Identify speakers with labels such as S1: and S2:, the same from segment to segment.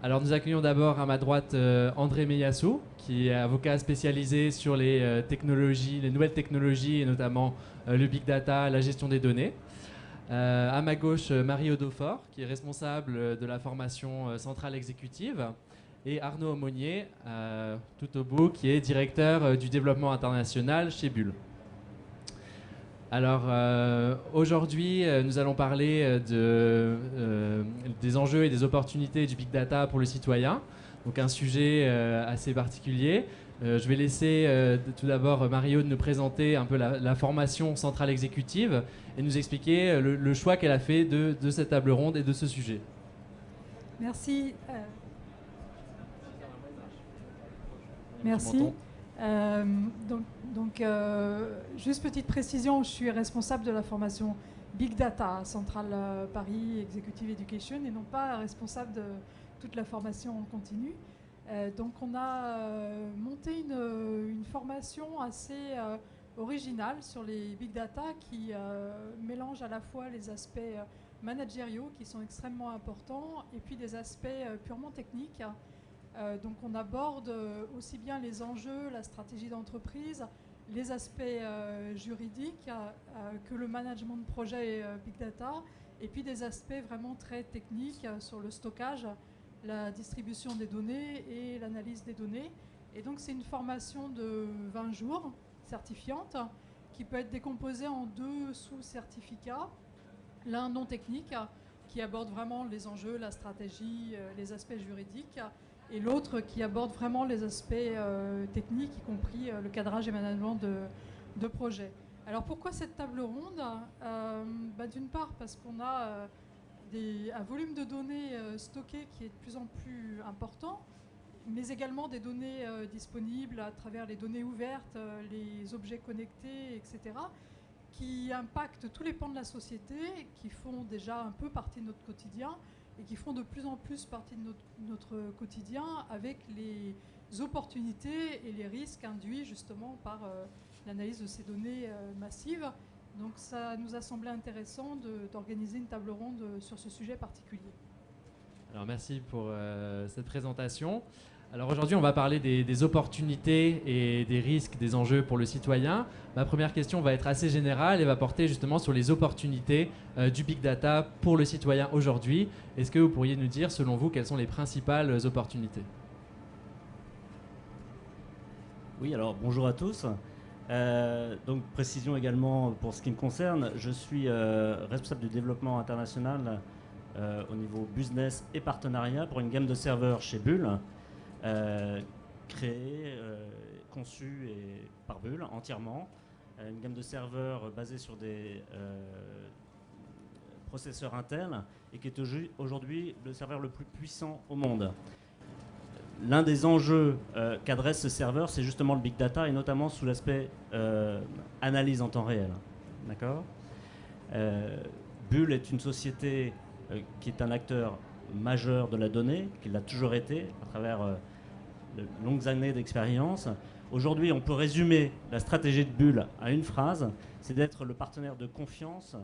S1: Alors nous accueillons d'abord à ma droite André Meyassou, qui est avocat spécialisé sur les technologies, les nouvelles technologies et notamment le big data, la gestion des données. À ma gauche, Marie Audofort, qui est responsable de la formation centrale exécutive. Et Arnaud Aumonier, tout au bout, qui est directeur du développement international chez Bull. Alors aujourd'hui, nous allons parler des enjeux et des opportunités du big data pour le citoyen. Donc un sujet assez particulier. Je vais laisser tout d'abord Marie-Aude nous présenter un peu la formation centrale exécutive et nous expliquer le choix qu'elle a fait de cette table ronde et de ce sujet.
S2: Merci. Merci. Juste petite précision, je suis responsable de la formation Big Data à Centrale Paris Executive Education et non pas responsable de toute la formation en continu. Donc on a monté une formation assez originale sur les Big Data qui mélange à la fois les aspects managériaux qui sont extrêmement importants et puis des aspects purement techniques. Donc on aborde aussi bien les enjeux, la stratégie d'entreprise, les aspects juridiques que le management de projet Big Data, et puis des aspects vraiment très techniques sur le stockage, la distribution des données et l'analyse des données. Et donc c'est une formation de 20 jours certifiante qui peut être décomposée en 2 sous-certificats. L'un non technique qui aborde vraiment les enjeux, la stratégie, les aspects juridiques, et l'autre qui aborde vraiment les aspects techniques, y compris le cadrage et management de projet. Alors pourquoi cette table ronde ? D'une part parce qu'on a un volume de données stockées qui est de plus en plus important, mais également des données disponibles à travers les données ouvertes, les objets connectés, etc., qui impactent tous les pans de la société, qui font déjà un peu partie de notre quotidien, et qui font de plus en plus partie de notre quotidien, avec les opportunités et les risques induits justement par l'analyse de ces données massives. Donc ça nous a semblé intéressant d'organiser une table ronde sur ce sujet particulier.
S1: Alors merci pour cette présentation. Alors aujourd'hui, on va parler des opportunités et des risques, des enjeux pour le citoyen. Ma première question va être assez générale et va porter justement sur les opportunités du big data pour le citoyen aujourd'hui. Est-ce que vous pourriez nous dire, selon vous, quelles sont les principales opportunités ?
S3: Oui, alors bonjour à tous. Donc précision également pour ce qui me concerne, je suis responsable du développement international au niveau business et partenariat pour une gamme de serveurs chez Bull. Créé, conçu par Bull entièrement, une gamme de serveurs basée sur des processeurs Intel et qui est aujourd'hui le serveur le plus puissant au monde. L'un des enjeux qu'adresse ce serveur, c'est justement le big data et notamment sous l'aspect analyse en temps réel. D'accord ? Bull est une société qui est un acteur majeur de la donnée, qui l'a toujours été à travers de longues années d'expérience. Aujourd'hui, on peut résumer la stratégie de Bull à une phrase, c'est d'être le partenaire de confiance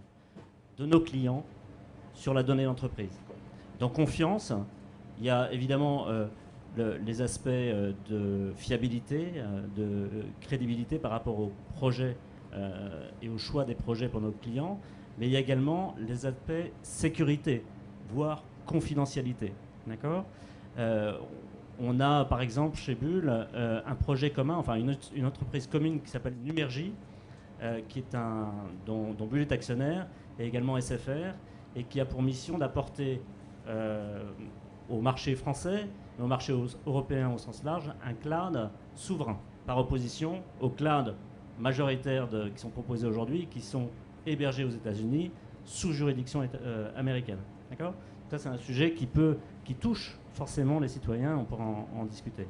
S3: de nos clients sur la donnée d'entreprise. Dans confiance, il y a évidemment les aspects de fiabilité, de crédibilité par rapport aux projets et au choix des projets pour nos clients, mais il y a également les aspects sécurité, voire confidentialité. D'accord ? On a par exemple chez Bull un projet commun, enfin une entreprise commune qui s'appelle Numergy, qui est dont Bull est actionnaire, et également SFR, et qui a pour mission d'apporter au marché français et au marché européen au sens large un cloud souverain, par opposition aux clouds majoritaires qui sont proposés aujourd'hui, qui sont hébergés aux États-Unis sous juridiction américaine. D'accord ? Ça, c'est un sujet qui touche forcément les citoyens, on pourra en discuter.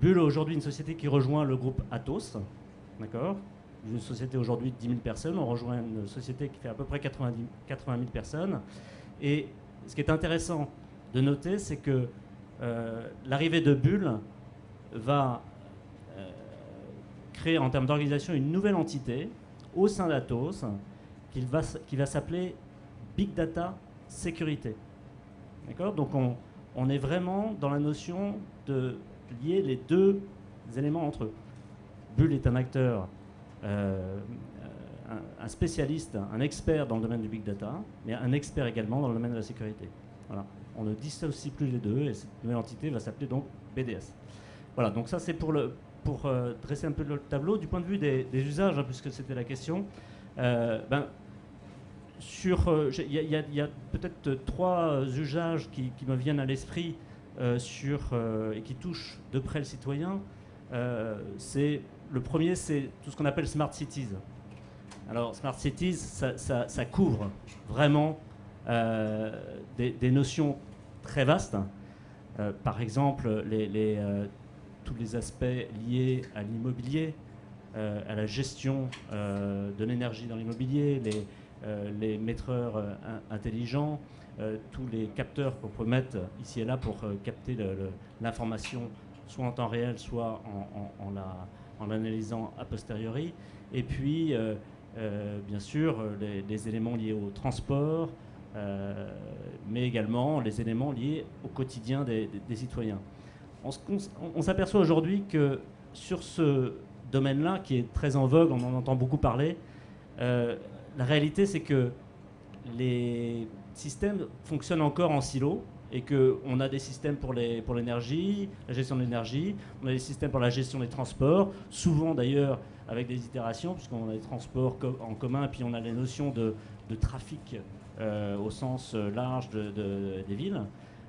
S3: Bull est aujourd'hui une société qui rejoint le groupe Atos, d'accord ? Une société aujourd'hui de 10 000 personnes, on rejoint une société qui fait à peu près 80 000 personnes. Et ce qui est intéressant de noter, c'est que l'arrivée de Bull va créer en termes d'organisation une nouvelle entité au sein d'Atos qui va s'appeler Big Data Sécurité. D'accord ? Donc on est vraiment dans la notion de lier les deux éléments entre eux. Bull est un acteur, un spécialiste, un expert dans le domaine du big data, mais un expert également dans le domaine de la sécurité. Voilà. On ne dissocie plus les deux, et cette nouvelle entité va s'appeler donc BDS. Voilà, donc ça c'est pour dresser un peu le tableau. Du point de vue des usages, hein, puisque c'était la question, il y a peut-être 3 usages qui me viennent à l'esprit et qui touchent de près le citoyen. Le premier, c'est tout ce qu'on appelle Smart Cities. Alors, Smart Cities, ça couvre vraiment des notions très vastes. Par exemple, tous les aspects liés à l'immobilier, à la gestion de l'énergie dans l'immobilier, les mettreurs intelligents, tous les capteurs qu'on peut mettre ici et là pour capter l'information, soit en temps réel, soit en l'analysant a posteriori. Et puis, bien sûr, les éléments liés au transport, mais également les éléments liés au quotidien des citoyens. On s'aperçoit aujourd'hui que sur ce domaine-là, qui est très en vogue, on en entend beaucoup parler, la réalité c'est que les systèmes fonctionnent encore en silo et qu'on a des systèmes pour l'énergie, la gestion de l'énergie, on a des systèmes pour la gestion des transports, souvent d'ailleurs avec des itérations, puisqu'on a des transports en commun, puis on a les notions de trafic au sens large des villes.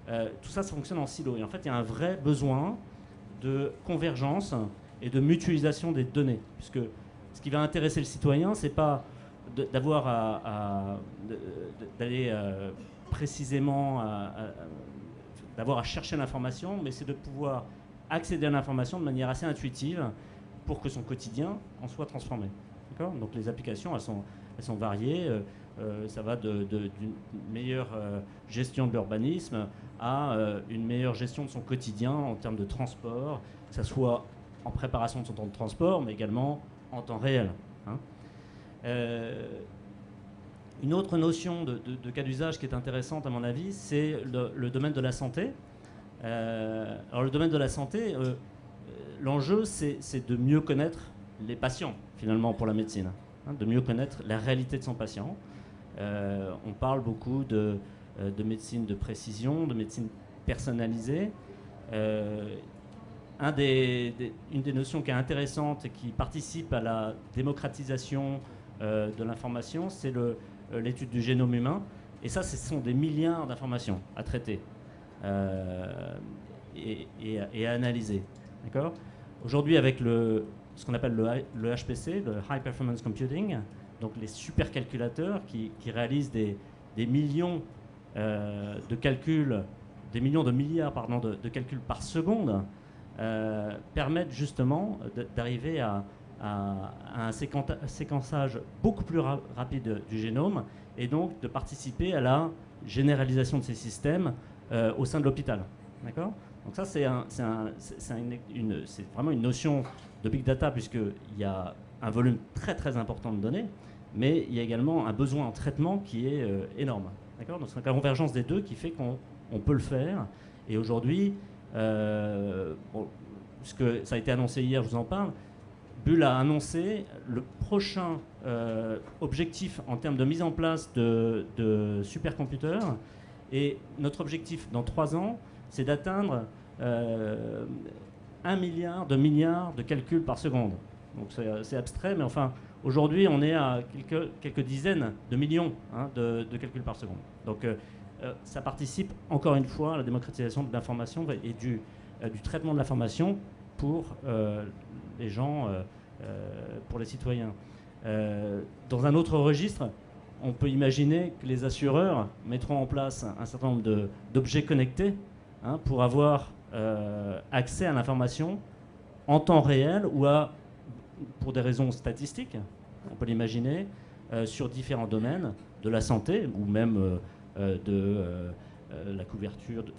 S3: Tout ça fonctionne en silo. Et en fait, il y a un vrai besoin de convergence et de mutualisation des données. Puisque ce qui va intéresser le citoyen, ce n'est pas d'aller précisément d'avoir à chercher l'information, mais c'est de pouvoir accéder à l'information de manière assez intuitive pour que son quotidien en soit transformé. D'accord ? Donc les applications, elles sont variées. Ça va d'une meilleure gestion de l'urbanisme à une meilleure gestion de son quotidien en termes de transport, que ce soit en préparation de son temps de transport, mais également en temps réel. Hein. Une autre notion de cas d'usage qui est intéressante à mon avis, c'est le domaine de la santé. Alors le domaine de la santé, l'enjeu c'est de mieux connaître les patients finalement pour la médecine, hein, de mieux connaître la réalité de son patient. On parle beaucoup de médecine de précision, de médecine personnalisée. Une des notions qui est intéressante et qui participe à la démocratisation de l'information, c'est l'étude du génome humain. Et ça, ce sont des milliards d'informations à traiter et à analyser. D'accord ? Aujourd'hui, avec ce qu'on appelle le HPC, le High Performance Computing, donc les supercalculateurs qui réalisent des millions de calculs, des millions de milliards de calculs par seconde, permettent justement d'arriver à un séquençage beaucoup plus rapide du génome et donc de participer à la généralisation de ces systèmes au sein de l'hôpital. D'accord ? Donc ça, c'est vraiment une notion de big data puisqu'il y a un volume très très important de données, mais il y a également un besoin en traitement qui est énorme. D'accord ? Donc c'est la convergence des deux qui fait qu'on peut le faire. Et aujourd'hui, puisque ça a été annoncé hier, je vous en parle, Bull a annoncé le prochain objectif en termes de mise en place de supercomputers. Et notre objectif dans 3 ans, c'est d'atteindre 1 milliard de calculs par seconde. Donc c'est abstrait, mais enfin, aujourd'hui, on est à quelques dizaines de millions de calculs par seconde. Donc ça participe encore une fois à la démocratisation de l'information et du traitement de l'information pour les gens, pour les citoyens. Dans un autre registre, on peut imaginer que les assureurs mettront en place un certain nombre d'objets connectés pour avoir accès à l'information en temps réel ou pour des raisons statistiques, on peut l'imaginer, sur différents domaines de la santé ou même de la couverture, de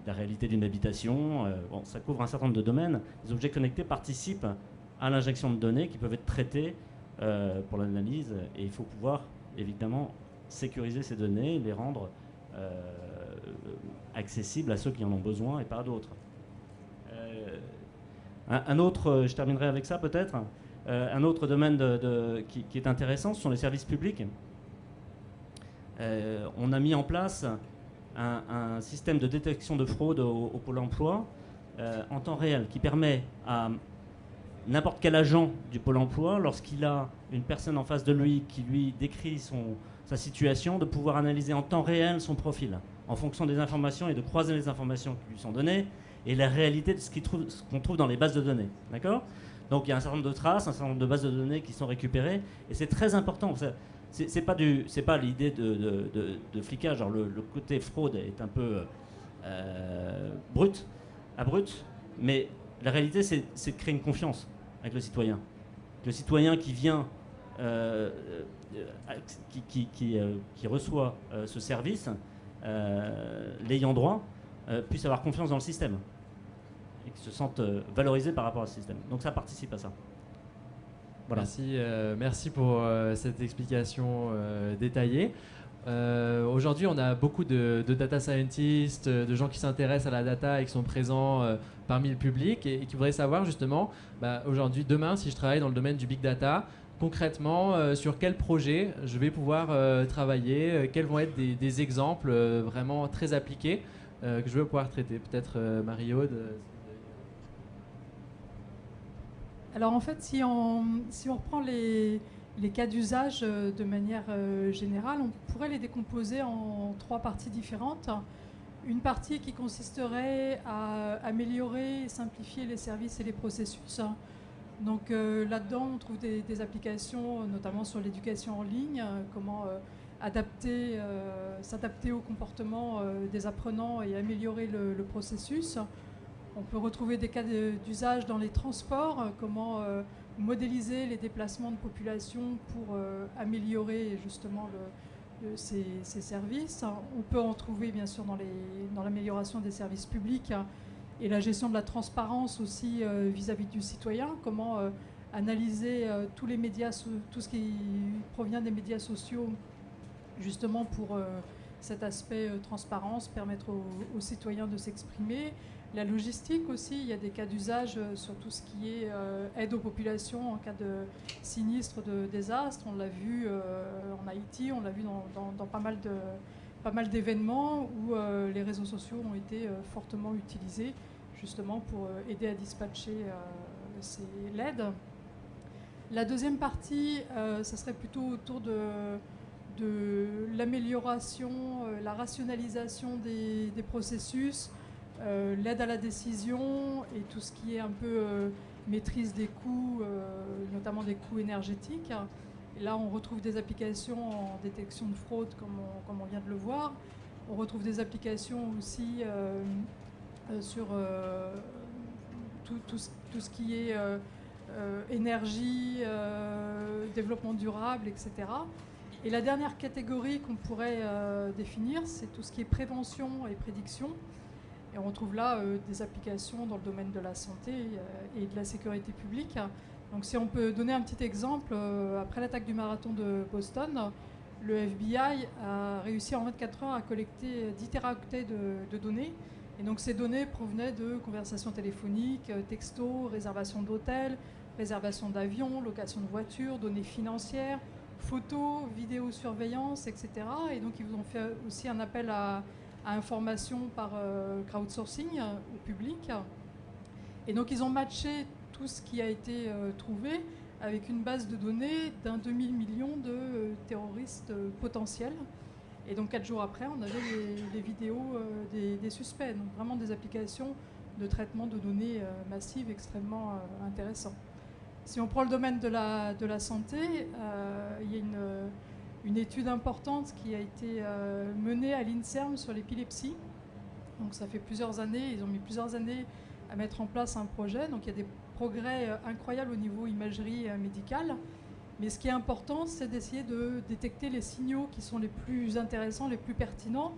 S3: la réalité d'une habitation. Bon, ça couvre un certain nombre de domaines. Les objets connectés participent à l'injection de données qui peuvent être traitées pour l'analyse et il faut pouvoir évidemment sécuriser ces données, les rendre accessible à ceux qui en ont besoin et pas à d'autres. Un autre, je terminerai avec ça peut-être, un autre domaine qui est intéressant, ce sont les services publics. On a mis en place un système de détection de fraude au Pôle emploi en temps réel qui permet à n'importe quel agent du Pôle emploi, lorsqu'il a une personne en face de lui qui lui décrit sa situation, de pouvoir analyser en temps réel son profil en fonction des informations et de croiser les informations qui lui sont données et la réalité de ce qu'on trouve dans les bases de données. D'accord ? Donc il y a un certain nombre de traces, un certain nombre de bases de données qui sont récupérées et c'est très important. C'est pas l'idée de flicage. Genre le côté fraude est un peu abrupt, mais la réalité c'est de créer une confiance avec le citoyen. Le citoyen qui vient, qui reçoit ce service, l'ayant droit, puisse avoir confiance dans le système et qu'il se sente valorisé par rapport à ce système. Donc ça participe à ça. Voilà.
S1: Merci pour cette explication détaillée. Aujourd'hui, on a beaucoup de data scientists, de gens qui s'intéressent à la data et qui sont présents parmi le public et qui voudraient savoir justement, aujourd'hui, demain, si je travaille dans le domaine du big data, concrètement, sur quel projet je vais pouvoir travailler, quels vont être des exemples vraiment très appliqués que je vais pouvoir traiter. Peut-être Marie-Aude.
S2: Alors en fait, si on reprend les cas d'usage de manière générale, on pourrait les décomposer en 3 parties différentes. Une partie qui consisterait à améliorer et simplifier les services et les processus. Donc là-dedans, on trouve des applications, notamment sur l'éducation en ligne, comment s'adapter au comportement des apprenants et améliorer le processus. On peut retrouver des cas d'usage dans les transports, comment modéliser les déplacements de population pour améliorer justement ces services. On peut en trouver bien sûr dans l'amélioration des services publics et la gestion de la transparence aussi vis-à-vis du citoyen, comment analyser tous les médias, tout ce qui provient des médias sociaux justement pour cet aspect transparence, permettre aux citoyens de s'exprimer. La logistique aussi, il y a des cas d'usage sur tout ce qui est aide aux populations en cas de sinistre, de désastre. On l'a vu en Haïti, on l'a vu dans pas mal d'événements où les réseaux sociaux ont été fortement utilisés justement pour aider à dispatcher l'aide. La deuxième partie, ça serait plutôt autour de l'amélioration, la rationalisation des processus, l'aide à la décision et tout ce qui est un peu maîtrise des coûts, notamment des coûts énergétiques. Et là, on retrouve des applications en détection de fraude, comme on vient de le voir. On retrouve des applications aussi sur tout ce qui est énergie, développement durable, etc. Et la dernière catégorie qu'on pourrait définir, c'est tout ce qui est prévention et prédiction. Et on retrouve là des applications dans le domaine de la santé et de la sécurité publique. Donc si on peut donner un petit exemple, après l'attaque du marathon de Boston, le FBI a réussi en 24 heures à collecter 10 téraoctets de données. Et donc ces données provenaient de conversations téléphoniques, textos, réservation d'hôtels, réservation d'avions, location de voitures, données financières, photos, vidéosurveillance, etc. Et donc ils ont fait aussi un appel à information par crowdsourcing au public. Et donc ils ont matché tout ce qui a été trouvé avec une base de données d'un demi-million de terroristes potentiels. Et donc 4 jours après, on avait les vidéos des suspects. Donc vraiment des applications de traitement de données massives extrêmement intéressantes. Si on prend le domaine de la santé, il y a une étude importante qui a été menée à l'INSERM sur l'épilepsie. Donc ça fait plusieurs années, ils ont mis plusieurs années à mettre en place un projet. Donc il y a des progrès incroyables au niveau imagerie médicale. Mais ce qui est important, c'est d'essayer de détecter les signaux qui sont les plus intéressants, les plus pertinents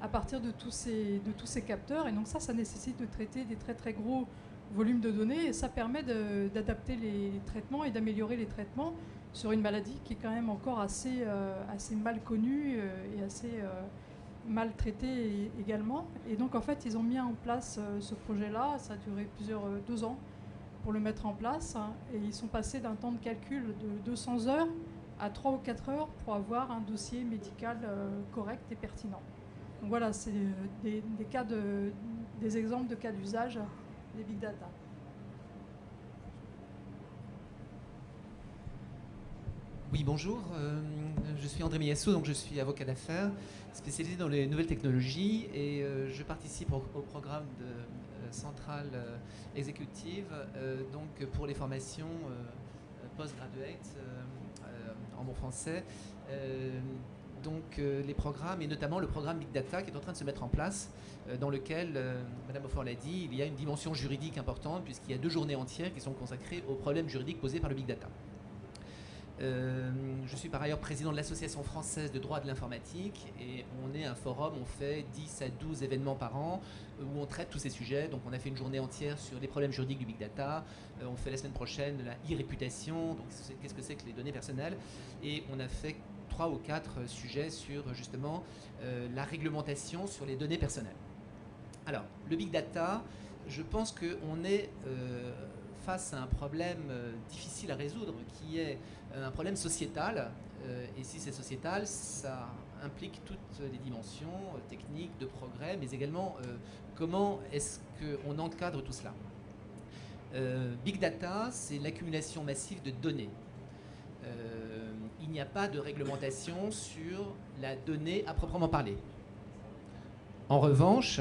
S2: à partir de tous ces capteurs. Et donc ça nécessite de traiter des très très gros volumes de données et ça permet d'adapter les traitements et d'améliorer les traitements sur une maladie qui est quand même encore assez mal connue et assez maltraités également. Et donc en fait, ils ont mis en place ce projet-là. Ça a duré 2 ans pour le mettre en place. Et ils sont passés d'un temps de calcul de 200 heures à 3 ou 4 heures pour avoir un dossier médical correct et pertinent. Donc voilà, c'est des exemples de cas d'usage des big data.
S4: Oui, bonjour. Je suis André Miasso, donc je suis avocat d'affaires spécialisé dans les nouvelles technologies et je participe au programme de Centrale Exécutive donc pour les formations postgraduate en bon français. Donc les programmes et notamment le programme Big Data qui est en train de se mettre en place dans lequel, Madame Beaufort l'a dit, il y a une dimension juridique importante puisqu'il y a 2 journées entières qui sont consacrées aux problèmes juridiques posés par le Big Data. Je suis par ailleurs président de l'Association française de droit de l'informatique et on est un forum, on fait 10 à 12 événements par an où on traite tous ces sujets. Donc on a fait une journée entière sur les problèmes juridiques du Big Data, on fait la semaine prochaine la e-réputation, donc qu'est-ce que c'est que les données personnelles, et on a fait 3 ou 4 sujets sur justement la réglementation sur les données personnelles. Alors, le Big Data, je pense qu'on est face à un problème difficile à résoudre qui est un problème sociétal, et si c'est sociétal, ça implique toutes les dimensions techniques, de progrès, mais également comment est-ce qu'on encadre tout cela. Big Data, c'est l'accumulation massive de données. Il n'y a pas de réglementation sur la donnée à proprement parler. En revanche,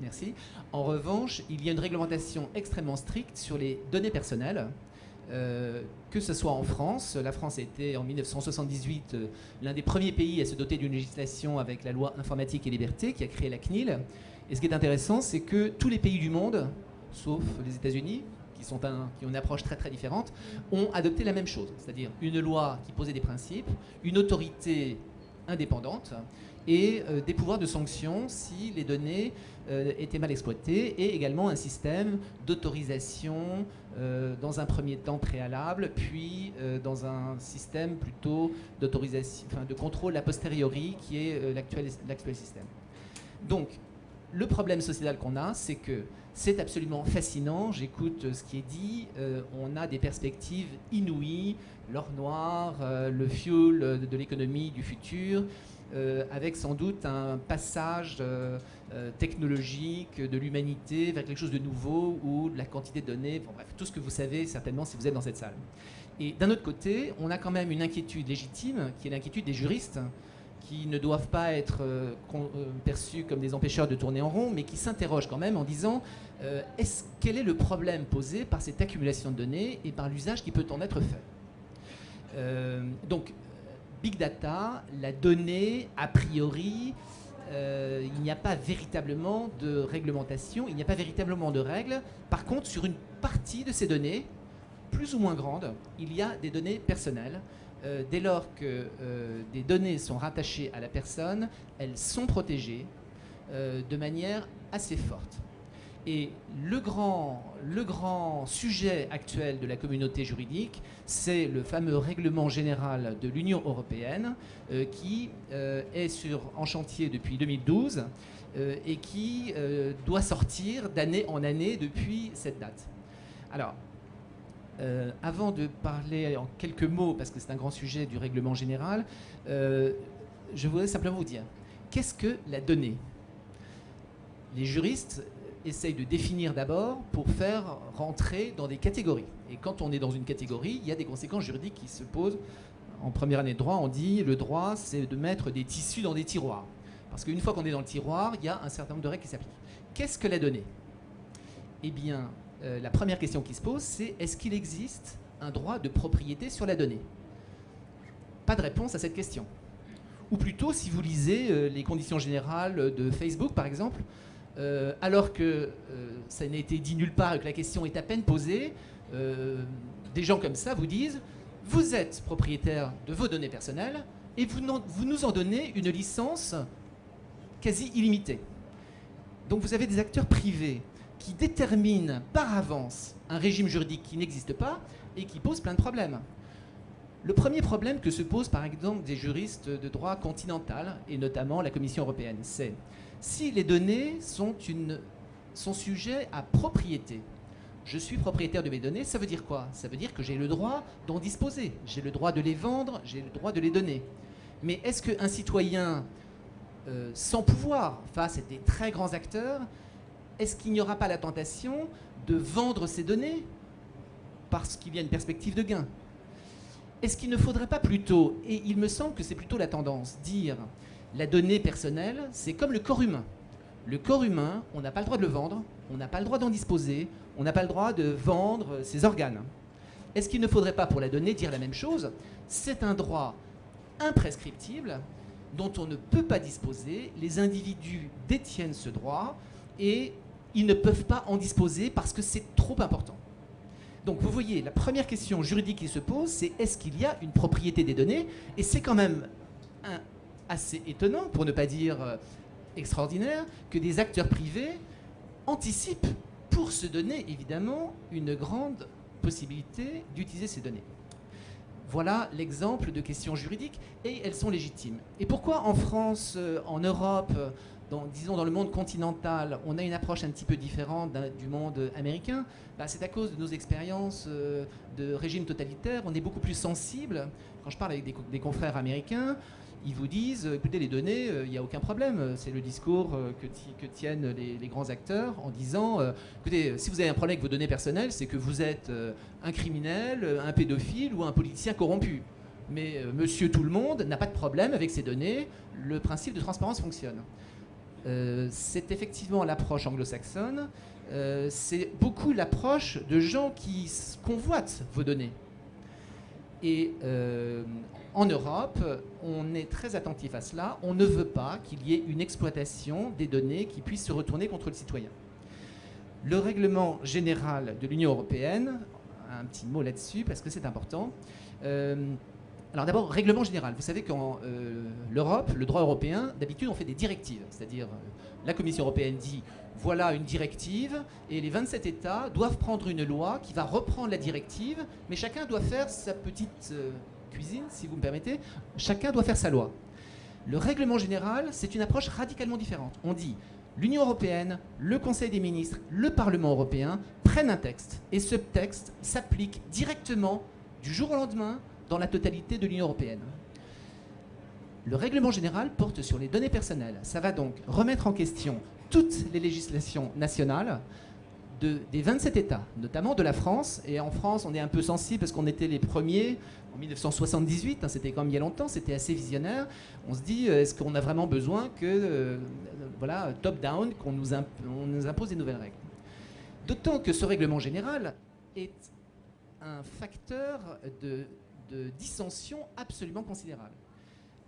S4: merci. En revanche, il y a une réglementation extrêmement stricte sur les données personnelles. Que ce soit en France, la France était en 1978 l'un des premiers pays à se doter d'une législation avec la loi informatique et liberté qui a créé la CNIL. Et ce qui est intéressant, c'est que tous les pays du monde, sauf les États-Unis, qui ont une approche très très différente, ont adopté la même chose, c'est-à-dire une loi qui posait des principes, une autorité indépendante et des pouvoirs de sanction si les données étaient mal exploitées, et également un système d'autorisation dans un premier temps préalable, puis dans un système plutôt d'autorisation, enfin, de contrôle a posteriori qui est l'actuel système. Donc, le problème sociétal qu'on a, c'est que c'est absolument fascinant, j'écoute ce qui est dit, on a des perspectives inouïes, l'or noir, le fuel de l'économie du futur, avec sans doute un passage technologique de l'humanité vers quelque chose de nouveau où la quantité de données, bon, bref, tout ce que vous savez certainement si vous êtes dans cette salle. Et d'un autre côté, on a quand même une inquiétude légitime, qui est l'inquiétude des juristes, qui ne doivent pas être perçus comme des empêcheurs de tourner en rond, mais qui s'interrogent quand même en disant quel est le problème posé par cette accumulation de données et par l'usage qui peut en être fait. Donc, Big Data, la donnée, a priori, il n'y a pas véritablement de réglementation, il n'y a pas véritablement de règles. Par contre, sur une partie de ces données, plus ou moins grande, il y a des données personnelles. Dès lors que des données sont rattachées à la personne, elles sont protégées de manière assez forte. Et le grand sujet actuel de la communauté juridique, c'est le fameux règlement général de l'Union européenne qui est en chantier depuis 2012 et qui doit sortir d'année en année depuis cette date. Alors, avant de parler en quelques mots, parce que c'est un grand sujet du règlement général, je voudrais simplement vous dire, qu'est-ce que la donnée ? Les juristes essayent de définir d'abord pour faire rentrer dans des catégories. Et quand on est dans une catégorie, il y a des conséquences juridiques qui se posent. En première année de droit, on dit le droit, c'est de mettre des tissus dans des tiroirs. Parce qu'une fois qu'on est dans le tiroir, il y a un certain nombre de règles qui s'appliquent. Qu'est-ce que la donnée ? Eh bien, la première question qui se pose, c'est est-ce qu'il existe un droit de propriété sur la donnée ? Pas de réponse à cette question. Ou plutôt, si vous lisez les conditions générales de Facebook, par exemple, alors que ça n'a été dit nulle part et que la question est à peine posée, des gens comme ça vous disent « Vous êtes propriétaire de vos données personnelles et vous nous en donnez une licence quasi illimitée. » Donc vous avez des acteurs privés qui déterminent par avance un régime juridique qui n'existe pas et qui pose plein de problèmes. Le premier problème que se posent par exemple des juristes de droit continental, et notamment la Commission européenne, c'est si les données sont sujets à propriété. Je suis propriétaire de mes données, ça veut dire quoi? Ça veut dire que j'ai le droit d'en disposer, j'ai le droit de les vendre, j'ai le droit de les donner. Mais est-ce qu'un citoyen sans pouvoir face à des très grands acteurs, est-ce qu'il n'y aura pas la tentation de vendre ces données parce qu'il y a une perspective de gain? Est-ce qu'il ne faudrait pas plutôt, et il me semble que c'est plutôt la tendance, dire la donnée personnelle, c'est comme le corps humain. Le corps humain, on n'a pas le droit de le vendre, on n'a pas le droit d'en disposer, on n'a pas le droit de vendre ses organes. Est-ce qu'il ne faudrait pas pour la donnée dire la même chose? C'est un droit imprescriptible dont on ne peut pas disposer, les individus détiennent ce droit et ils ne peuvent pas en disposer parce que c'est trop important. Donc vous voyez, la première question juridique qui se pose, c'est est-ce qu'il y a une propriété des données? Et c'est quand même assez étonnant, pour ne pas dire extraordinaire, que des acteurs privés anticipent pour se donner évidemment une grande possibilité d'utiliser ces données. Voilà l'exemple de questions juridiques et elles sont légitimes. Et pourquoi en France, en Europe, disons dans le monde continental, on a une approche un petit peu différente du monde américain? C'est à cause de nos expériences de régime totalitaire. On est beaucoup plus sensible. Quand je parle avec des confrères américains, ils vous disent, écoutez, les données, il n'y a aucun problème. C'est le discours que tiennent les grands acteurs en disant, écoutez, si vous avez un problème avec vos données personnelles, c'est que vous êtes un criminel, un pédophile ou un politicien corrompu. Mais monsieur tout le monde n'a pas de problème avec ces données. Le principe de transparence fonctionne. C'est effectivement l'approche anglo-saxonne. C'est beaucoup l'approche de gens qui convoitent vos données. Et en Europe, on est très attentif à cela. On ne veut pas qu'il y ait une exploitation des données qui puisse se retourner contre le citoyen. Le règlement général de l'Union européenne, un petit mot là-dessus parce que c'est important. Alors d'abord, règlement général. Vous savez qu'en l'Europe, le droit européen, d'habitude on fait des directives. C'est-à-dire la Commission européenne dit voilà une directive et les 27 États doivent prendre une loi qui va reprendre la directive, mais chacun doit faire sa petite cuisine, si vous me permettez. Chacun doit faire sa loi. Le règlement général, c'est une approche radicalement différente. On dit l'Union européenne, le Conseil des ministres, le Parlement européen prennent un texte et ce texte s'applique directement du jour au lendemain dans la totalité de l'Union européenne. Le règlement général porte sur les données personnelles. Ça va donc remettre en question toutes les législations nationales des 27 États, notamment de la France. Et en France, on est un peu sensible parce qu'on était les premiers en 1978, c'était quand même il y a longtemps, c'était assez visionnaire. On se dit, est-ce qu'on a vraiment besoin que, voilà, top-down, qu'on nous impose des nouvelles règles? D'autant que ce règlement général est un facteur de dissension absolument considérable.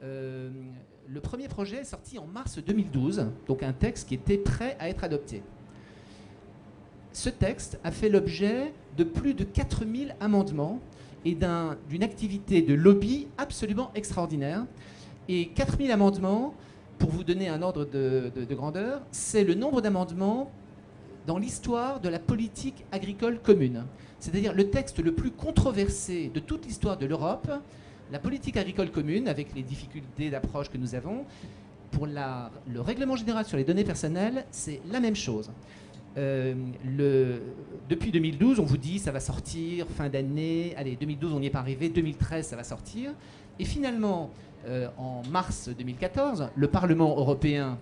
S4: Le premier projet est sorti en mars 2012, donc un texte qui était prêt à être adopté. Ce texte a fait l'objet de plus de 4000 amendements et d'une activité de lobby absolument extraordinaire. Et 4000 amendements, pour vous donner un ordre de grandeur, c'est le nombre d'amendements dans l'histoire de la politique agricole commune. C'est-à-dire le texte le plus controversé de toute l'histoire de l'Europe, la politique agricole commune, avec les difficultés d'approche que nous avons. Pour le règlement général sur les données personnelles, c'est la même chose. Depuis 2012, on vous dit ça va sortir fin d'année. Allez, 2012, on n'y est pas arrivé. 2013, ça va sortir. Et finalement, en mars 2014, le Parlement européen,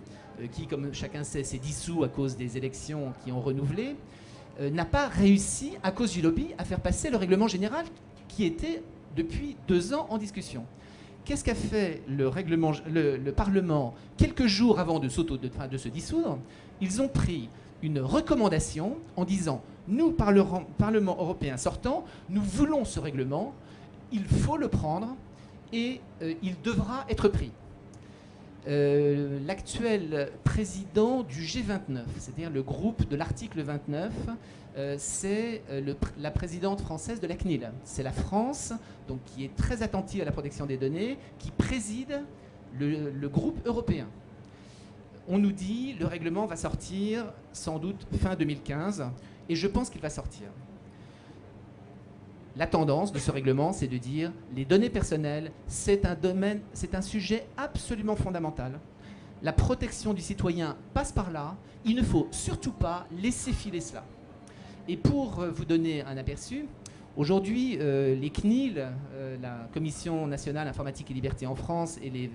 S4: qui, comme chacun sait, s'est dissous à cause des élections qui ont renouvelé, n'a pas réussi, à cause du lobby, à faire passer le règlement général qui était depuis 2 ans en discussion. Qu'est-ce qu'a fait le Parlement quelques jours avant de se dissoudre? Ils ont pris une recommandation en disant « Nous, Parlement européen sortant, nous voulons ce règlement, il faut le prendre et il devra être pris ». L'actuel président du G29, c'est-à-dire le groupe de l'article 29, c'est la présidente française de la CNIL. C'est la France, donc, qui est très attentive à la protection des données, qui préside le groupe européen. On nous dit le règlement va sortir sans doute fin 2015, et je pense qu'il va sortir. La tendance de ce règlement, c'est de dire les données personnelles, c'est un domaine, c'est un sujet absolument fondamental. La protection du citoyen passe par là. Il ne faut surtout pas laisser filer cela. Et pour vous donner un aperçu, aujourd'hui, les CNIL, la Commission nationale informatique et liberté en France, et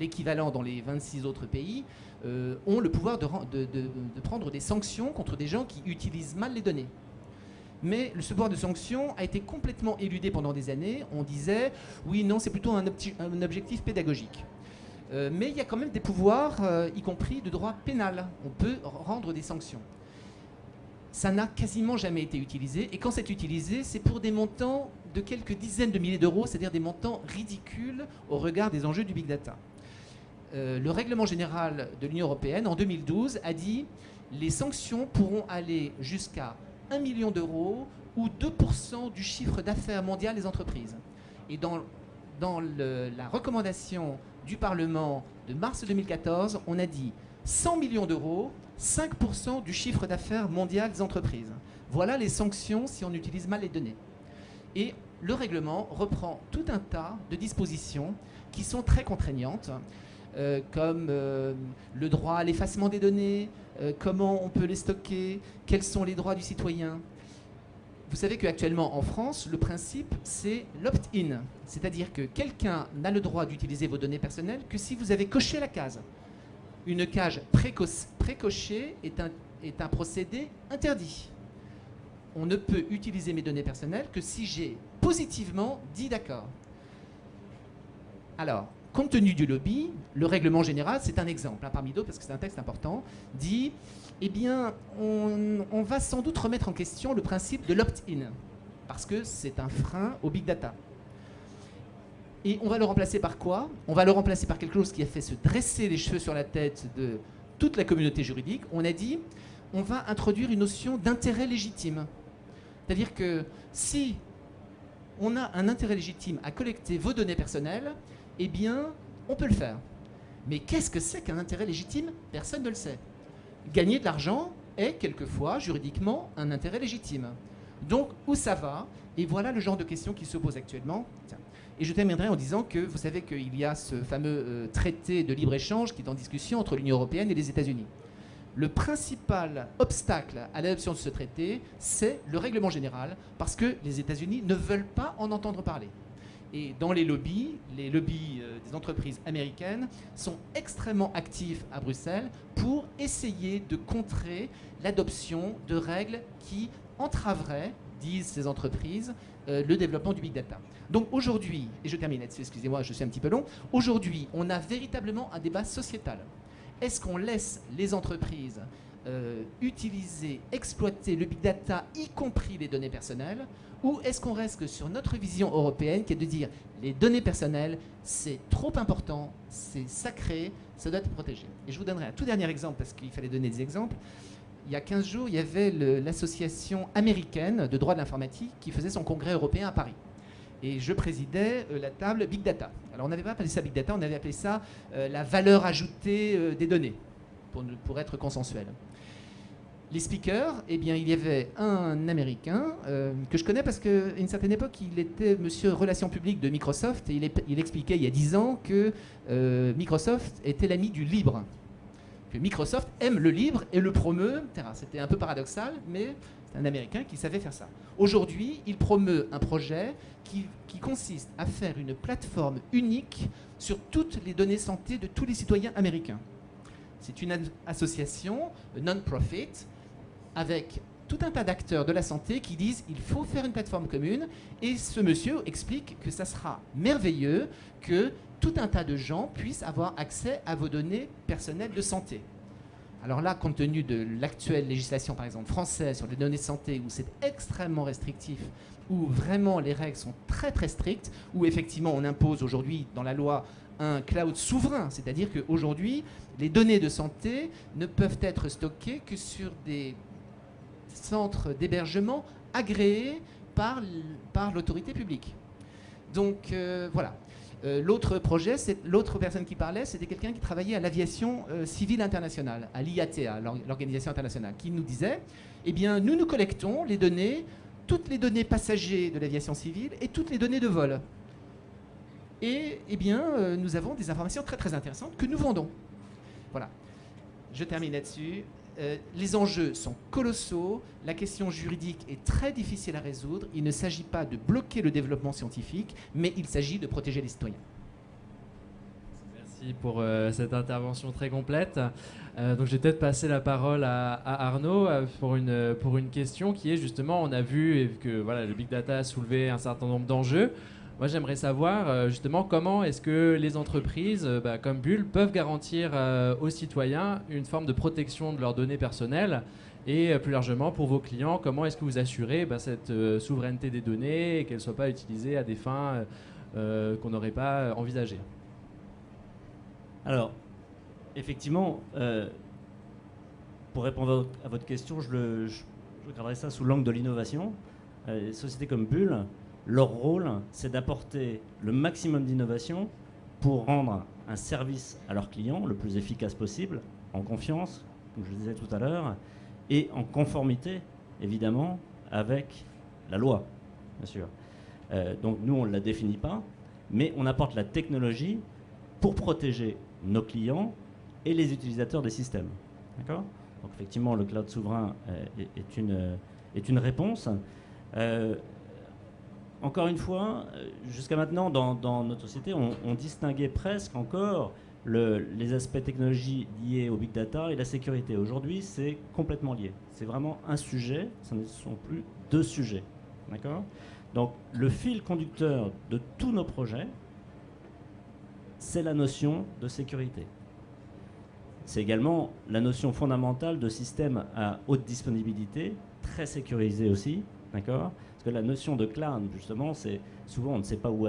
S4: l'équivalent dans les 26 autres pays, ont le pouvoir de prendre des sanctions contre des gens qui utilisent mal les données. Mais ce pouvoir de sanction a été complètement éludé pendant des années. On disait, oui, non, c'est plutôt un objectif pédagogique. Mais il y a quand même des pouvoirs, y compris de droit pénal. On peut rendre des sanctions. Ça n'a quasiment jamais été utilisé. Et quand c'est utilisé, c'est pour des montants de quelques dizaines de milliers d'euros, c'est-à-dire des montants ridicules au regard des enjeux du big data. Le règlement général de l'Union européenne, en 2012, a dit les sanctions pourront aller jusqu'à 1 million d'euros ou 2% du chiffre d'affaires mondial des entreprises. Et dans la recommandation du Parlement de mars 2014, on a dit 100 millions d'euros, 5% du chiffre d'affaires mondial des entreprises. Voilà les sanctions si on utilise mal les données. Et le règlement reprend tout un tas de dispositions qui sont très contraignantes, comme le droit à l'effacement des données, comment on peut les stocker, quels sont les droits du citoyen. Vous savez qu'actuellement en France, le principe c'est l'opt-in, c'est-à-dire que quelqu'un n'a le droit d'utiliser vos données personnelles que si vous avez coché la case. Une case précochée est un procédé interdit. On ne peut utiliser mes données personnelles que si j'ai positivement dit d'accord. Alors, compte tenu du lobby, le règlement général, c'est un exemple, parmi d'autres, parce que c'est un texte important, dit, eh bien, on va sans doute remettre en question le principe de l'opt-in, parce que c'est un frein au big data. Et on va le remplacer par quoi? On va le remplacer par quelque chose qui a fait se dresser les cheveux sur la tête de toute la communauté juridique. On a dit, on va introduire une notion d'intérêt légitime. C'est-à-dire que si on a un intérêt légitime à collecter vos données personnelles, eh bien, on peut le faire. Mais qu'est-ce que c'est qu'un intérêt légitime? Personne ne le sait. Gagner de l'argent est quelquefois, juridiquement, un intérêt légitime. Donc, où ça va? Et voilà le genre de questions qui se posent actuellement. Tiens. Et je terminerai en disant que vous savez qu'il y a ce fameux traité de libre-échange qui est en discussion entre l'Union européenne et les États-Unis. Le principal obstacle à l'adoption de ce traité, c'est le règlement général, parce que les États-Unis ne veulent pas en entendre parler. Et dans les lobbies des entreprises américaines sont extrêmement actifs à Bruxelles pour essayer de contrer l'adoption de règles qui entraveraient, disent ces entreprises, le développement du big data. Donc aujourd'hui, et je termine là-dessus, excusez-moi, je suis un petit peu long, aujourd'hui, on a véritablement un débat sociétal. Est-ce qu'on laisse les entreprises utiliser, exploiter le big data, y compris les données personnelles, ou est-ce qu'on reste sur notre vision européenne qui est de dire les données personnelles, c'est trop important, c'est sacré, ça doit être protégé. Et je vous donnerai un tout dernier exemple, parce qu'il fallait donner des exemples. Il y a 15 jours, il y avait l'association américaine de droit de l'informatique qui faisait son congrès européen à Paris. Et je présidais la table Big Data. Alors on n'avait pas appelé ça Big Data, on avait appelé ça la valeur ajoutée des données, pour être consensuel. Les speakers, eh bien, il y avait un Américain que je connais parce qu'à une certaine époque, il était monsieur relations publiques de Microsoft et il expliquait il y a 10 ans que Microsoft était l'ami du libre. Que Microsoft aime le libre et le promeut, etc. C'était un peu paradoxal, mais c'est un Américain qui savait faire ça. Aujourd'hui, il promeut un projet qui consiste à faire une plateforme unique sur toutes les données santé de tous les citoyens américains. C'est une association non-profit avec tout un tas d'acteurs de la santé qui disent il faut faire une plateforme commune, et ce monsieur explique que ça sera merveilleux que tout un tas de gens puissent avoir accès à vos données personnelles de santé. Alors là, compte tenu de l'actuelle législation, par exemple française, sur les données de santé, où c'est extrêmement restrictif, où vraiment les règles sont très très strictes, où effectivement on impose aujourd'hui dans la loi un cloud souverain, c'est-à-dire qu'aujourd'hui, les données de santé ne peuvent être stockées que sur des centres d'hébergement agréés par l'autorité publique. Donc voilà. L'autre projet, l'autre personne qui parlait, c'était quelqu'un qui travaillait à l'aviation civile internationale, à l'IATA, l'organisation internationale, qui nous disait, eh bien, nous collectons les données toutes les données passagers de l'aviation civile et toutes les données de vol. Et eh bien, nous avons des informations très très intéressantes que nous vendons. Voilà. Je termine là-dessus. Les enjeux sont colossaux, la question juridique est très difficile à résoudre. Il ne s'agit pas de bloquer le développement scientifique, mais il s'agit de protéger les citoyens.
S1: Merci pour cette intervention très complète. Donc je vais peut-être passer la parole à Arnaud pour une question qui est justement, on a vu que voilà, le Big Data a soulevé un certain nombre d'enjeux. Moi, j'aimerais savoir justement comment est-ce que les entreprises, comme Bull, peuvent garantir aux citoyens une forme de protection de leurs données personnelles et plus largement pour vos clients, comment est-ce que vous assurez cette souveraineté des données et qu'elles ne soient pas utilisées à des fins qu'on n'aurait pas envisagées.
S3: Alors, effectivement, pour répondre à votre question, je regarderai ça sous l'angle de l'innovation. Les sociétés comme Bull, leur rôle, c'est d'apporter le maximum d'innovation pour rendre un service à leurs clients le plus efficace possible, en confiance, comme je le disais tout à l'heure, et en conformité, évidemment, avec la loi, bien sûr. Donc nous, on ne la définit pas, mais on apporte la technologie pour protéger nos clients et les utilisateurs des systèmes. D'accord ? Donc effectivement, le cloud souverain est une réponse. Encore une fois, jusqu'à maintenant, dans notre société, on distinguait presque encore les aspects technologiques liés au big data et la sécurité. Aujourd'hui, c'est complètement lié. C'est vraiment un sujet, ce ne sont plus deux sujets. D'accord ? Donc, le fil conducteur de tous nos projets, c'est la notion de sécurité. C'est également la notion fondamentale de système à haute disponibilité, très sécurisé aussi. D'accord ? Parce que la notion de cloud, justement, c'est souvent on ne sait pas où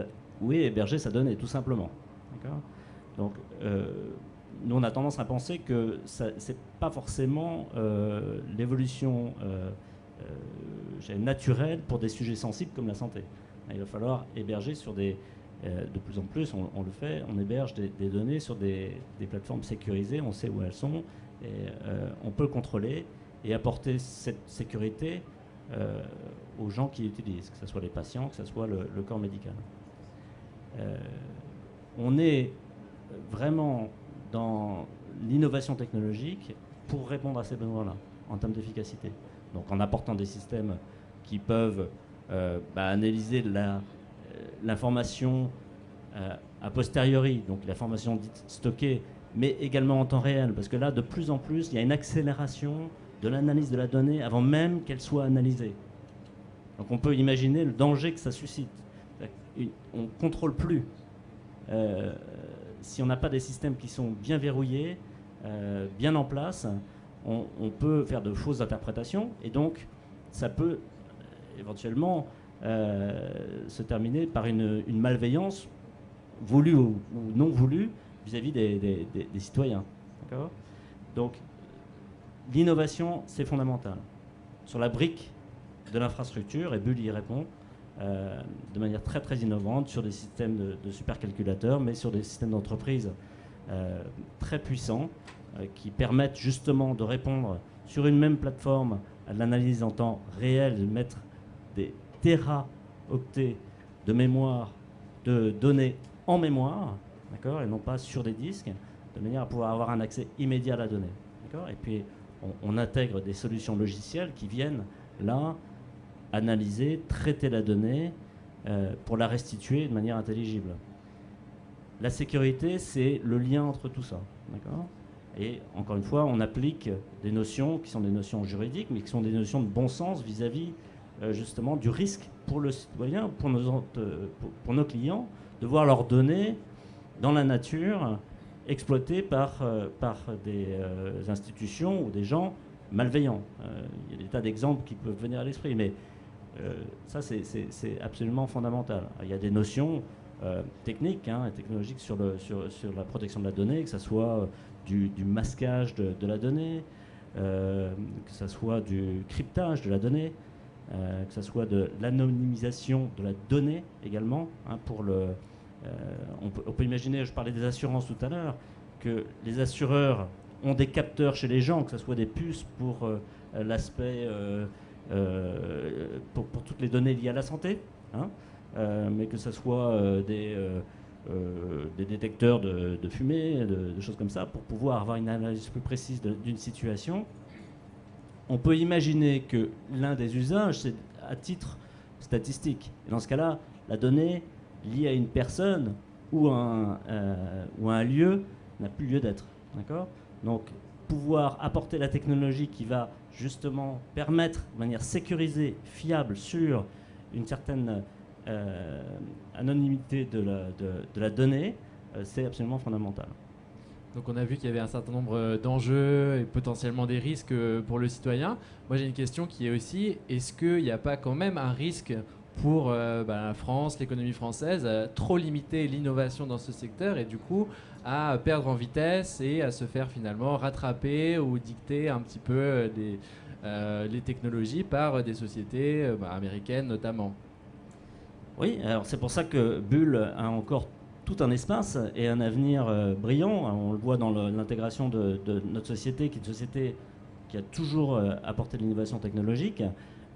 S3: est hébergée sa donnée, tout simplement. D'accord ? Donc, nous, on a tendance à penser que ce n'est pas forcément l'évolution naturelle pour des sujets sensibles comme la santé. Il va falloir héberger sur des... de plus en plus, on le fait, on héberge des données sur des plateformes sécurisées, on sait où elles sont, et on peut contrôler et apporter cette sécurité aux gens qui l'utilisent, que ce soit les patients, que ce soit le corps médical. On est vraiment dans l'innovation technologique pour répondre à ces besoins-là, en termes d'efficacité. Donc en apportant des systèmes qui peuvent analyser l'information a posteriori, donc l'information dite stockée, mais également en temps réel, parce que là, de plus en plus, il y a une accélération de l'analyse de la donnée avant même qu'elle soit analysée. Donc on peut imaginer le danger que ça suscite. On ne contrôle plus. Si on n'a pas des systèmes qui sont bien verrouillés, bien en place, on peut faire de fausses interprétations, et donc ça peut éventuellement se terminer par une malveillance voulue ou non voulue vis-à-vis des citoyens. D'accord ? Donc, l'innovation, c'est fondamental. Sur la brique de l'infrastructure, et Bull y répond de manière très très innovante sur des systèmes de supercalculateurs, mais sur des systèmes d'entreprise très puissants qui permettent justement de répondre sur une même plateforme à de l'analyse en temps réel, de mettre des téraoctets de mémoire, de données en mémoire, d'accord, et non pas sur des disques, de manière à pouvoir avoir un accès immédiat à la donnée. D'accord ? Et puis, on intègre des solutions logicielles qui viennent, là, analyser, traiter la donnée pour la restituer de manière intelligible. La sécurité, c'est le lien entre tout ça. D'accord ? Et encore une fois, on applique des notions qui sont des notions juridiques, mais qui sont des notions de bon sens vis-à-vis justement du risque pour le citoyen, pour nos clients, de voir leurs données dans la nature exploitées par des institutions ou des gens malveillants. Il y a des tas d'exemples qui peuvent venir à l'esprit, mais ça c'est absolument fondamental. Il y a des notions techniques et technologiques sur la protection de la donnée, que ce soit du masquage de la donnée, que ce soit du cryptage de la donnée, que ce soit de l'anonymisation de la donnée également. On peut imaginer, je parlais des assurances tout à l'heure, que les assureurs ont des capteurs chez les gens, que ce soit des puces pour l'aspect pour toutes les données liées à la santé, hein, mais que ce soit des détecteurs de fumée, de choses comme ça, pour pouvoir avoir une analyse plus précise d'une situation. On peut imaginer que l'un des usages, c'est à titre statistique. Et dans ce cas-là, la donnée liée à une personne ou à un lieu n'a plus lieu d'être. D'accord ? Donc, pouvoir apporter la technologie qui va justement permettre de manière sécurisée, fiable, sur une certaine anonymité de la donnée, c'est absolument fondamental.
S1: Donc on a vu qu'il y avait un certain nombre d'enjeux et potentiellement des risques pour le citoyen. Moi j'ai une question qui est aussi, est-ce qu'il n'y a pas quand même un risque pour la France, l'économie française, à trop limiter l'innovation dans ce secteur et du coup à perdre en vitesse et à se faire finalement rattraper ou dicter un petit peu les technologies par des sociétés américaines notamment?
S3: Oui, alors c'est pour ça que Bull a encore tout un espace et un avenir brillant. On le voit dans l'intégration de notre société, qui est une société qui a toujours apporté de l'innovation technologique.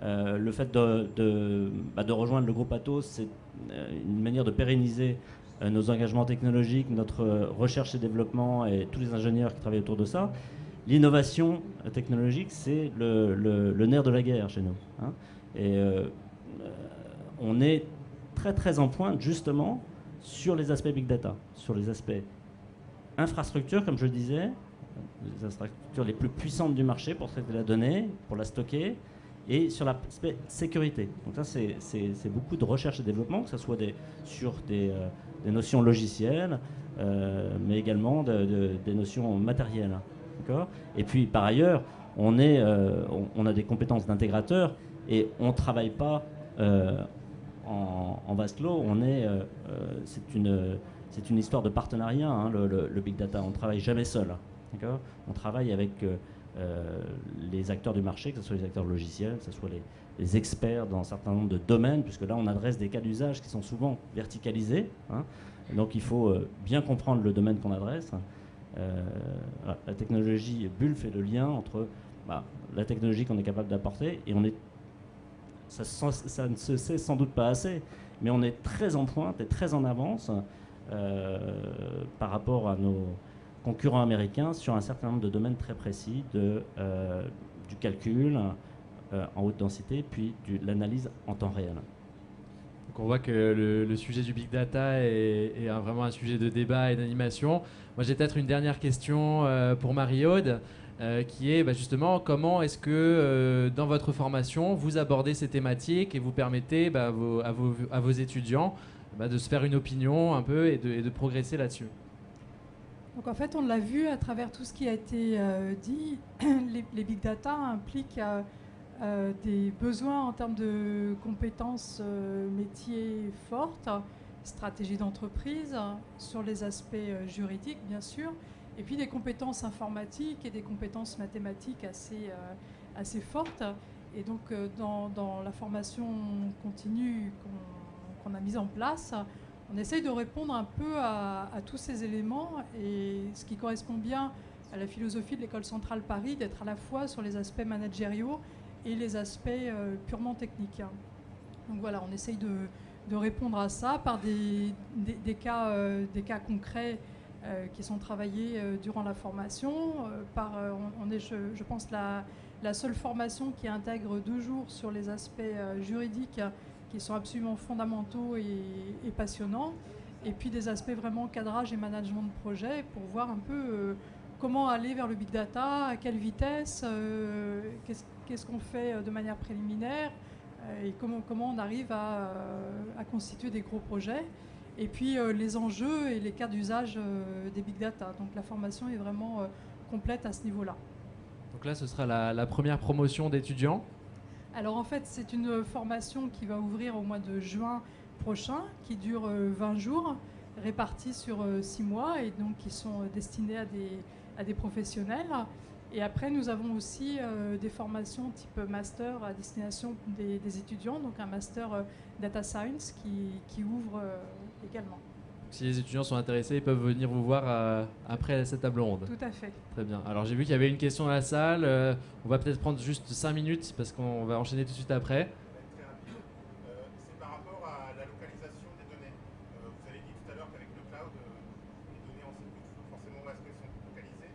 S3: Le fait de rejoindre le groupe Atos, c'est une manière de pérenniser nos engagements technologiques, notre recherche et développement et tous les ingénieurs qui travaillent autour de ça. L'innovation technologique, c'est le nerf de la guerre chez nous, hein. Et on est très très en pointe justement sur les aspects big data, sur les aspects infrastructures, comme je le disais, les infrastructures les plus puissantes du marché pour traiter la donnée, pour la stocker, et sur l'aspect sécurité. Donc ça, c'est beaucoup de recherche et développement, que ce soit sur des notions logicielles, mais également des notions matérielles. D'accord ? Et puis, par ailleurs, on a des compétences d'intégrateur et on ne travaille pas en vase clos. C'est une histoire de partenariat, hein, le big data. On ne travaille jamais seul. D'accord ? On travaille avec les acteurs du marché, que ce soit les acteurs logiciels, que ce soit les experts dans un certain nombre de domaines, puisque là on adresse des cas d'usage qui sont souvent verticalisés, hein. Donc il faut bien comprendre le domaine qu'on adresse. Voilà, la technologie Bull fait le lien entre la technologie qu'on est capable d'apporter et ça ne se sait sans doute pas assez, mais on est très en pointe et très en avance par rapport à nos concurrents américains sur un certain nombre de domaines très précis du calcul en haute densité, puis de l'analyse en temps réel.
S1: Donc on voit que le sujet du big data est vraiment un sujet de débat et d'animation. Moi j'ai peut-être une dernière question pour Marie-Aude, qui est justement comment est-ce que dans votre formation vous abordez ces thématiques et vous permettez à vos étudiants de se faire une opinion un peu et de progresser là-dessus.
S2: Donc en fait, on l'a vu à travers tout ce qui a été dit, les big data impliquent des besoins en termes de compétences métiers fortes, stratégie d'entreprise, sur les aspects juridiques bien sûr, et puis des compétences informatiques et des compétences mathématiques assez fortes. Et donc dans la formation continue qu'on a mise en place, on essaye de répondre un peu à tous ces éléments, et ce qui correspond bien à la philosophie de l'École centrale Paris, d'être à la fois sur les aspects managériaux et les aspects purement techniques. Donc voilà, on essaye de répondre à ça par des cas concrets qui sont travaillés durant la formation. On est, je pense, la seule formation qui intègre 2 jours sur les aspects juridiques qui sont absolument fondamentaux et passionnants, et puis des aspects vraiment cadrage et management de projet pour voir un peu comment aller vers le big data, à quelle vitesse, qu'est-ce qu'on fait de manière préliminaire, et comment on arrive à constituer des gros projets, et puis les enjeux et les cas d'usage des big data. Donc la formation est vraiment complète à ce niveau-là.
S1: Donc là, ce sera la première promotion d'étudiants.
S2: Alors en fait, c'est une formation qui va ouvrir au mois de juin prochain, qui dure 20 jours, répartis sur 6 mois, et donc qui sont destinés à des professionnels. Et après, nous avons aussi des formations type master à destination des étudiants, donc un master data science qui ouvre également.
S1: si les étudiants sont intéressés, ils peuvent venir vous voir après cette table ronde.
S2: Tout à fait.
S1: Très bien. Alors j'ai vu qu'il y avait une question dans la salle. On va peut-être prendre juste 5 minutes parce qu'on va enchaîner tout de suite après.
S5: Très rapide. C'est par rapport à la localisation des données. Vous avez dit tout à l'heure qu'avec le cloud, les données, on ne sait plus forcément où est-ce qu'elles sont localisées.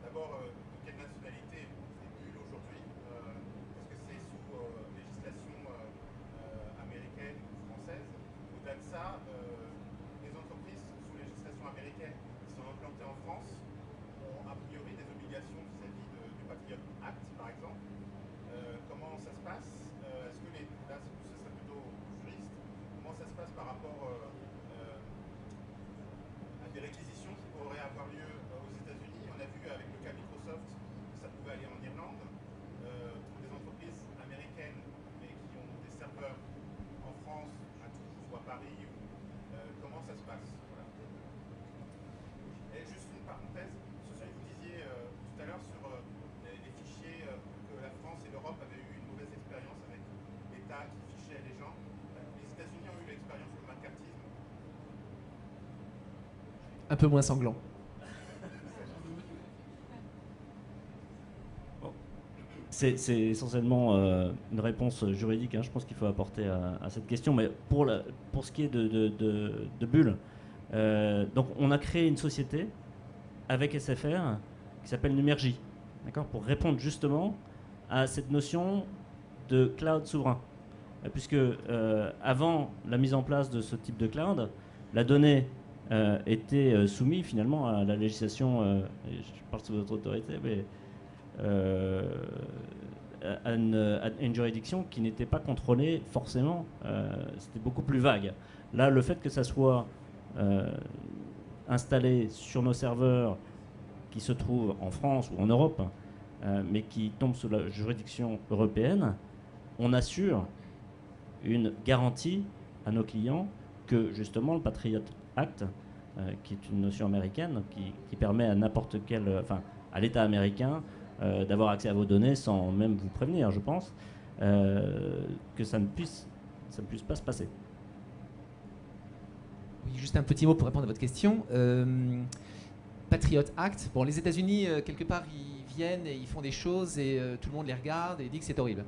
S5: D'abord, de quelle nationalité c'est Bull aujourd'hui? Est-ce que c'est sous législation américaine ou française? Au-delà de ça, les entreprises sous législation américaine qui sont implantées en France ont a priori des obligations vis-à-vis du Patriot Act, par exemple. Comment ça se passe? Est-ce que là, ce serait plutôt juriste, comment ça se passe par rapport à des réquisitions qui pourraient avoir lieu aux États-Unis? On a vu avec le cas Microsoft que ça pouvait aller en Irlande. Pour des entreprises américaines mais qui ont des serveurs en France, à Toulouse ou à Paris, comment ça se passe? Voilà. Et juste une parenthèse, sur ce que vous disiez tout à l'heure sur les fichiers que la France et l'Europe avaient eu une mauvaise expérience avec l'État qui fichait les gens. Les États-Unis ont eu l'expérience du macartisme.
S4: Un peu moins sanglant.
S3: C'est essentiellement une réponse juridique, hein, je pense qu'il faut apporter à cette question. Mais pour ce qui est de Bull, donc on a créé une société avec SFR qui s'appelle Numergy, d'accord, pour répondre justement à cette notion de cloud souverain. Puisque avant la mise en place de ce type de cloud, la donnée était soumise finalement à la législation, et je parle sous votre autorité, mais à une juridiction qui n'était pas contrôlée forcément. C'était beaucoup plus vague. Là, le fait que ça soit installé sur nos serveurs qui se trouvent en France ou en Europe, mais qui tombent sous la juridiction européenne, on assure une garantie à nos clients que justement le Patriot Act, qui est une notion américaine, qui permet à n'importe quel, à l'État américain d'avoir accès à vos données sans même vous prévenir, je pense, que ça ne puisse pas se passer.
S4: Oui, juste un petit mot pour répondre à votre question. Patriot Act, bon, les États-Unis, quelque part, ils viennent et ils font des choses et tout le monde les regarde et dit que c'est horrible.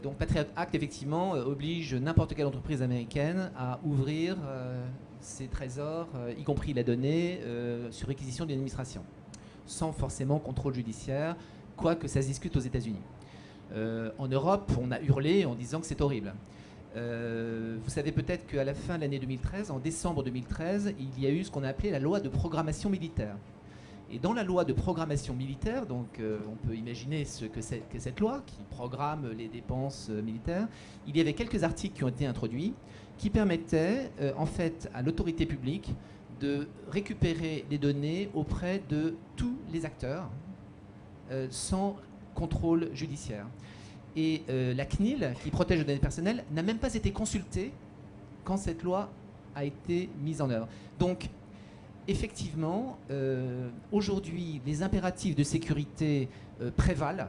S4: Donc Patriot Act, effectivement, oblige n'importe quelle entreprise américaine à ouvrir ses trésors, y compris la donnée, sur réquisition d'une administration, sans forcément contrôle judiciaire, quoique ça se discute aux États-Unis. En Europe, on a hurlé en disant que c'est horrible. Vous savez peut-être qu'à la fin de l'année 2013, en décembre 2013, il y a eu ce qu'on a appelé la loi de programmation militaire. Et dans la loi de programmation militaire, donc on peut imaginer ce que c'est que cette loi qui programme les dépenses militaires, il y avait quelques articles qui ont été introduits qui permettaient en fait à l'autorité publique de récupérer les données auprès de tous les acteurs sans contrôle judiciaire. Et la CNIL, qui protège les données personnelles, n'a même pas été consultée quand cette loi a été mise en œuvre. Donc, effectivement, aujourd'hui, les impératifs de sécurité prévalent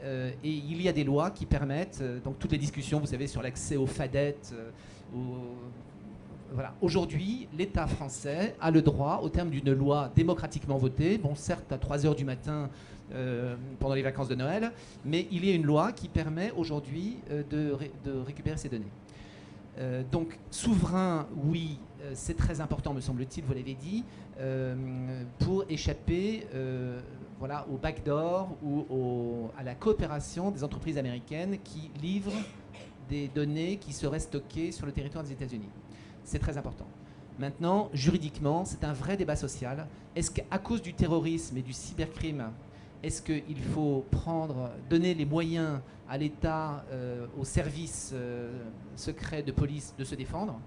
S4: et il y a des lois qui permettent, donc toutes les discussions, vous savez, sur l'accès aux FADET, voilà. Aujourd'hui, l'État français a le droit, au terme d'une loi démocratiquement votée, bon, certes à 3h du matin pendant les vacances de Noël, mais il y a une loi qui permet aujourd'hui de récupérer ces données. Donc, souverain, oui, c'est très important, me semble-t-il, vous l'avez dit, pour échapper voilà, au backdoor ou à la coopération des entreprises américaines qui livrent des données qui seraient stockées sur le territoire des États-Unis. C'est très important. Maintenant, juridiquement, c'est un vrai débat social. Est-ce qu'à cause du terrorisme et du cybercrime, est-ce qu'il faut donner les moyens à l'État, aux services secrets de police de se défendre?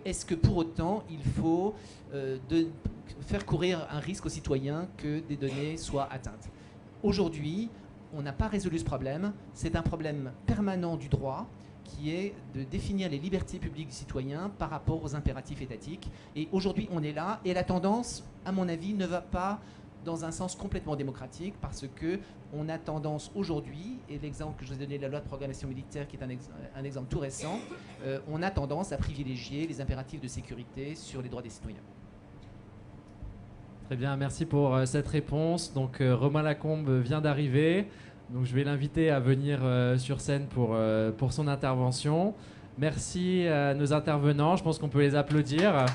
S4: Est-ce que pour autant, il faut faire courir un risque aux citoyens que des données soient atteintes? Aujourd'hui, on n'a pas résolu ce problème. C'est un problème permanent du droit qui est de définir les libertés publiques du citoyen par rapport aux impératifs étatiques. Et aujourd'hui, on est là, et la tendance, à mon avis, ne va pas dans un sens complètement démocratique, parce que on a tendance aujourd'hui, et l'exemple que je vous ai donné de la loi de programmation militaire, qui est un exemple tout récent, on a tendance à privilégier les impératifs de sécurité sur les droits des citoyens.
S1: Très bien, merci pour cette réponse. Donc Romain Lacombe vient d'arriver, donc je vais l'inviter à venir sur scène pour son intervention. Merci à nos intervenants, je pense qu'on peut les applaudir.